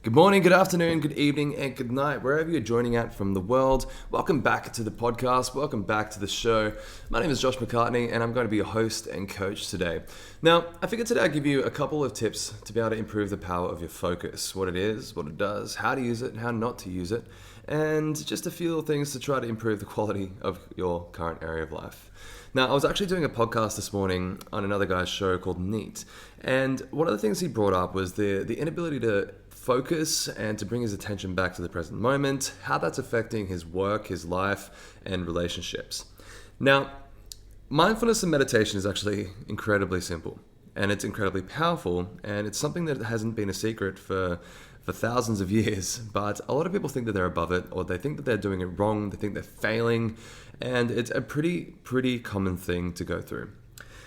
Good morning, good afternoon, good evening, and good night, wherever you're joining at from the world. Welcome back to the podcast. Welcome back to the show. My name is Josh McCartney, and I'm going to be your host and coach today. Now, I figured today I'd give you a couple of tips to be able to improve the power of your focus, what it is, what it does, how to use it, how not to use it, and just a few little things to try to improve the quality of your current area of life. Now, I was actually doing a podcast this morning on another guy's show called Neat, and one of the things he brought up was the inability to focus and to bring his attention back to the present moment, how that's affecting his work, his life, and relationships. Now, mindfulness and meditation is actually incredibly simple, and it's incredibly powerful, and it's something that hasn't been a secret for thousands of years, but a lot of people think that they're above it, or they think that they're doing it wrong, they think they're failing, and it's a pretty common thing to go through.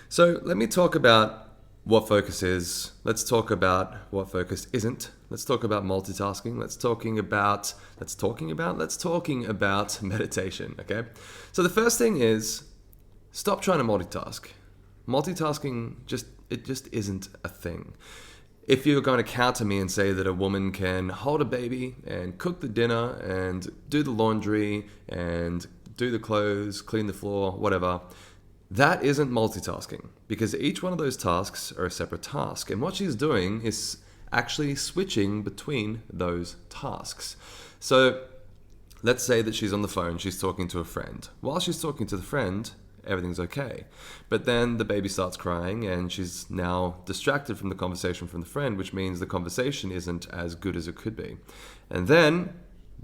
So let me talk about what focus is. Let's talk about what focus isn't. Let's talk about multitasking. Let's talking about meditation, okay? So the first thing is stop trying to multitask. Multitasking just isn't a thing. If you're going to counter me and say that a woman can hold a baby and cook the dinner and do the laundry and do the clothes, clean the floor, whatever, that isn't multitasking, because each one of those tasks are a separate task. And what she's doing is actually switching between those tasks. So let's say that she's on the phone, she's talking to a friend. While she's talking to the friend, everything's okay. But then the baby starts crying and she's now distracted from the conversation from the friend, which means the conversation isn't as good as it could be. And then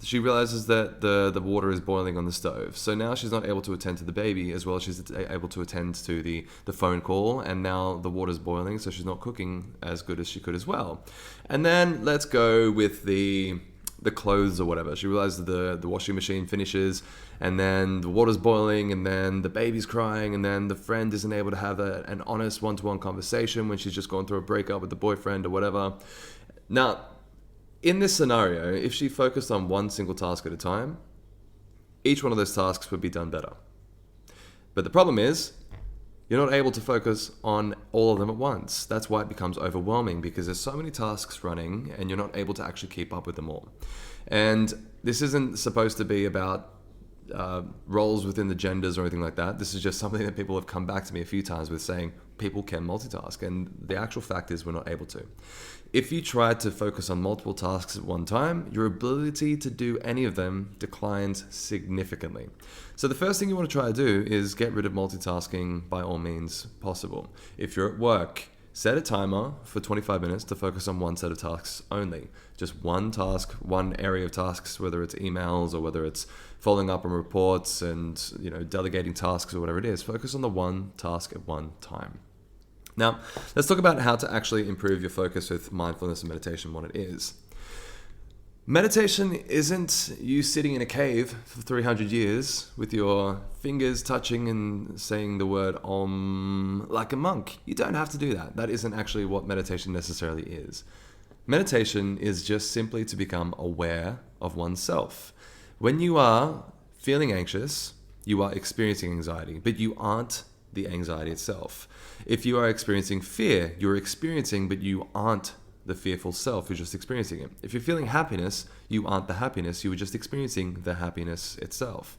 she realizes that the water is boiling on the stove. So now she's not able to attend to the baby as well as she's able to attend to the phone call. And now the water's boiling, so she's not cooking as good as she could as well. And then let's go with the clothes or whatever. She realizes the washing machine finishes, and then the water's boiling, and then the baby's crying, and then the friend isn't able to have an honest one-to-one conversation when she's just gone through a breakup with the boyfriend or whatever. Now, in this scenario, if she focused on one single task at a time, each one of those tasks would be done better. But the problem is, you're not able to focus on all of them at once. That's why it becomes overwhelming, because there's so many tasks running and you're not able to actually keep up with them all. And this isn't supposed to be about roles within the genders or anything like that. This is just something that people have come back to me a few times with, saying people can multitask, and the actual fact is we're not able to. If you try to focus on multiple tasks at one time, your ability to do any of them declines significantly. So the first thing you want to try to do is get rid of multitasking by all means possible. If you're at work, set a timer for 25 minutes to focus on one set of tasks only. Just one task, one area of tasks, whether it's emails or whether it's following up on reports and delegating tasks or whatever it is. Focus on the one task at one time. Now, let's talk about how to actually improve your focus with mindfulness and meditation, what it is. Meditation isn't you sitting in a cave for 300 years with your fingers touching and saying the word Om like a monk. You don't have to do that. That isn't actually what meditation necessarily is. Meditation is just simply to become aware of oneself. When you are feeling anxious, you are experiencing anxiety, but you aren't the anxiety itself. If you are experiencing fear, you're experiencing, but you aren't the fearful self who's just experiencing it. If you're feeling happiness, you aren't the happiness, you were just experiencing the happiness itself.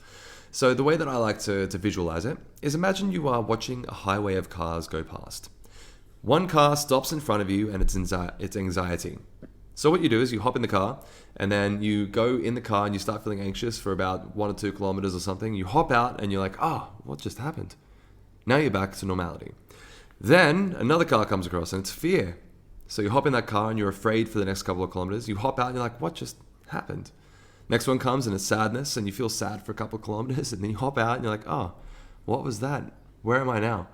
So the way that I like to visualize it is, imagine you are watching a highway of cars go past. One car stops in front of you and it's anxiety. So what you do is you hop in the car, and then you go in the car and you start feeling anxious for about 1 or 2 kilometers or something. You hop out and you're like, what just happened? Now you're back to normality. Then another car comes across and it's fear. So you hop in that car and you're afraid for the next couple of kilometers. You hop out and you're like, what just happened? Next one comes and it's sadness, and you feel sad for a couple of kilometers, and then you hop out and you're like, what was that? Where am I now?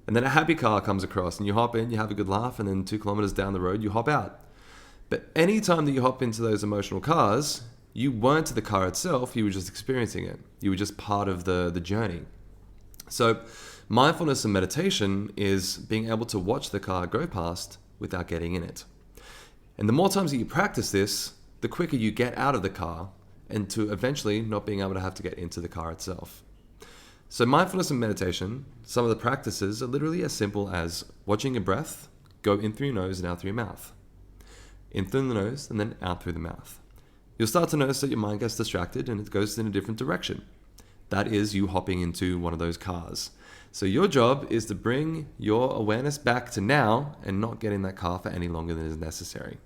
And then a happy car comes across and you hop in, you have a good laugh, and then 2 kilometers down the road, you hop out. But any time that you hop into those emotional cars, you weren't the car itself, you were just experiencing it. You were just part of the journey. So mindfulness and meditation is being able to watch the car go past without getting in it. And the more times that you practice this, the quicker you get out of the car and to eventually not being able to have to get into the car itself. So mindfulness and meditation, some of the practices are literally as simple as watching your breath go in through your nose and out through your mouth. in through the nose and then out through the mouth. You'll start to notice that your mind gets distracted and it goes in a different direction. That is you hopping into one of those cars. So your job is to bring your awareness back to now and not get in that car for any longer than is necessary.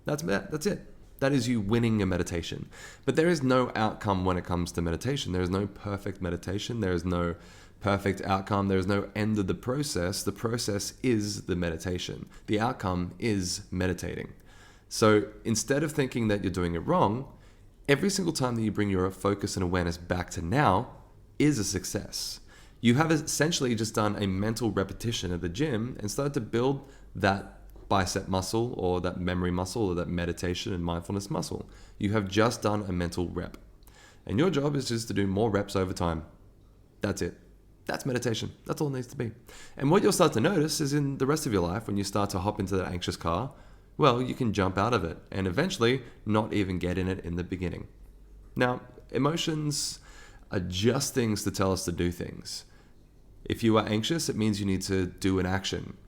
That's it. That is you winning a meditation. But there is no outcome when it comes to meditation. There is no perfect meditation. There is no perfect outcome. There is no end of the process. The process is the meditation. The outcome is meditating. So instead of thinking that you're doing it wrong, every single time that you bring your focus and awareness back to now is a success. You have essentially just done a mental repetition at the gym and started to build that bicep muscle or that memory muscle or that meditation and mindfulness muscle. You have just done a mental rep. And your job is just to do more reps over time. That's it. That's meditation. That's all it needs to be. And what you'll start to notice is in the rest of your life, when you start to hop into that anxious car, well, you can jump out of it and eventually not even get in it in the beginning. Now, emotions are just things to tell us to do things. If you are anxious, it means you need to do an action.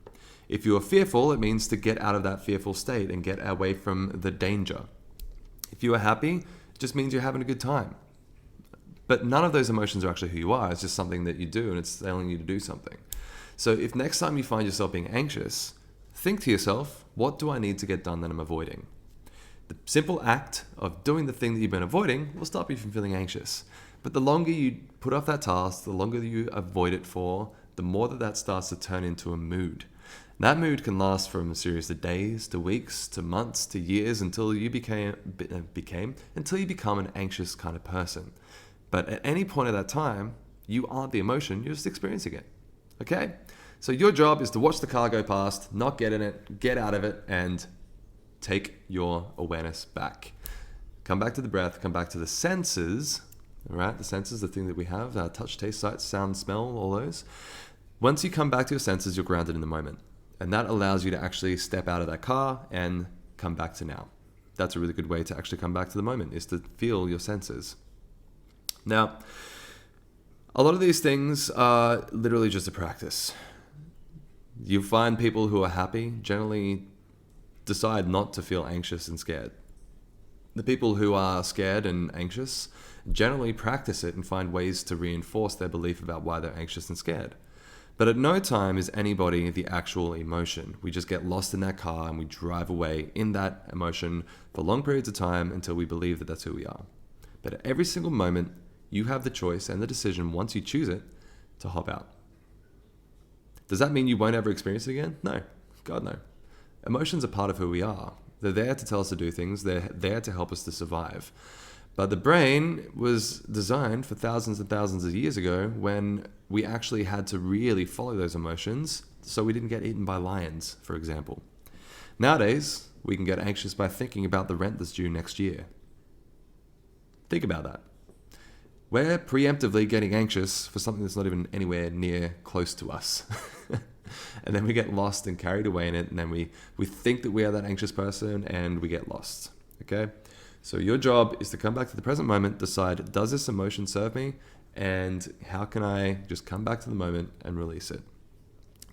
If you are fearful, it means to get out of that fearful state and get away from the danger. If you are happy, it just means you're having a good time. But none of those emotions are actually who you are. It's just something that you do and it's telling you to do something. So if next time you find yourself being anxious, think to yourself, what do I need to get done that I'm avoiding? The simple act of doing the thing that you've been avoiding will stop you from feeling anxious. But the longer you put off that task, the longer you avoid it for, the more that starts to turn into a mood. That mood can last from a series of days to weeks to months to years until you become an anxious kind of person. But at any point at that time, you aren't the emotion, you're just experiencing it. Okay? So your job is to watch the car go past, not get in it, get out of it, and take your awareness back. Come back to the breath, come back to the senses, all right? The senses, the thing that we have, touch, taste, sight, sound, smell, all those. Once you come back to your senses, you're grounded in the moment. And that allows you to actually step out of that car and come back to now. That's a really good way to actually come back to the moment, is to feel your senses. Now, a lot of these things are literally just a practice. You find people who are happy generally decide not to feel anxious and scared. The people who are scared and anxious generally practice it and find ways to reinforce their belief about why they're anxious and scared. But at no time is anybody the actual emotion. We just get lost in that car and we drive away in that emotion for long periods of time until we believe that that's who we are. But at every single moment, you have the choice and the decision, once you choose it, to hop out. Does that mean you won't ever experience it again? No. God, no. Emotions are part of who we are. They're there to tell us to do things. They're there to help us to survive. But the brain was designed for thousands and thousands of years ago when we actually had to really follow those emotions so we didn't get eaten by lions, for example. Nowadays, we can get anxious by thinking about the rent that's due next year. Think about that. We're preemptively getting anxious for something that's not even anywhere near close to us. And then we get lost and carried away in it, and then we think that we are that anxious person and we get lost. Okay? So your job is to come back to the present moment, decide, does this emotion serve me? And how can I just come back to the moment and release it?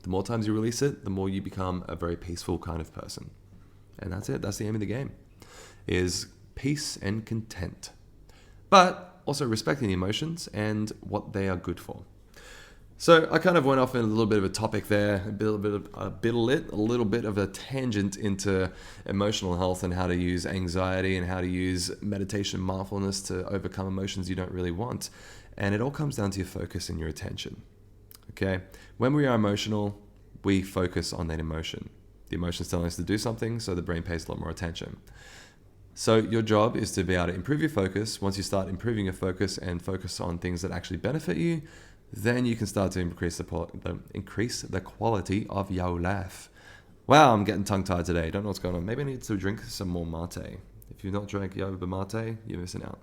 The more times you release it, the more you become a very peaceful kind of person. And that's it. That's the aim of the game, is peace and content. But also respecting the emotions and what they are good for. So I kind of went off in a little bit of a topic there, a little bit of a tangent into emotional health and how to use anxiety and how to use meditation, mindfulness to overcome emotions you don't really want. And it all comes down to your focus and your attention. Okay? When we are emotional, we focus on that emotion. The emotion is telling us to do something, so the brain pays a lot more attention. So your job is to be able to improve your focus. Once you start improving your focus and focus on things that actually benefit you, then you can start to increase the quality of your life. Wow, I'm getting tongue-tied today. Don't know what's going on. Maybe I need to drink some more mate. If you've not drank yerba mate, you're missing out.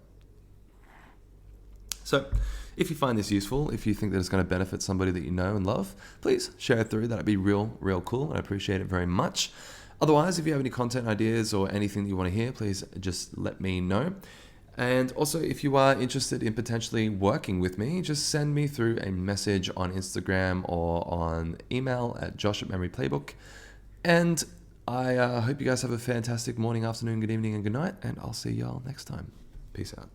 So if you find this useful, if you think that it's going to benefit somebody that you know and love, please share it through. That'd be real cool, and I appreciate it very much. Otherwise, if you have any content ideas or anything that you want to hear, please just let me know. And also, if you are interested in potentially working with me, just send me through a message on Instagram or on email at josh@memoryplaybook. And I hope you guys have a fantastic morning, afternoon, good evening, and good night. And I'll see y'all next time. Peace out.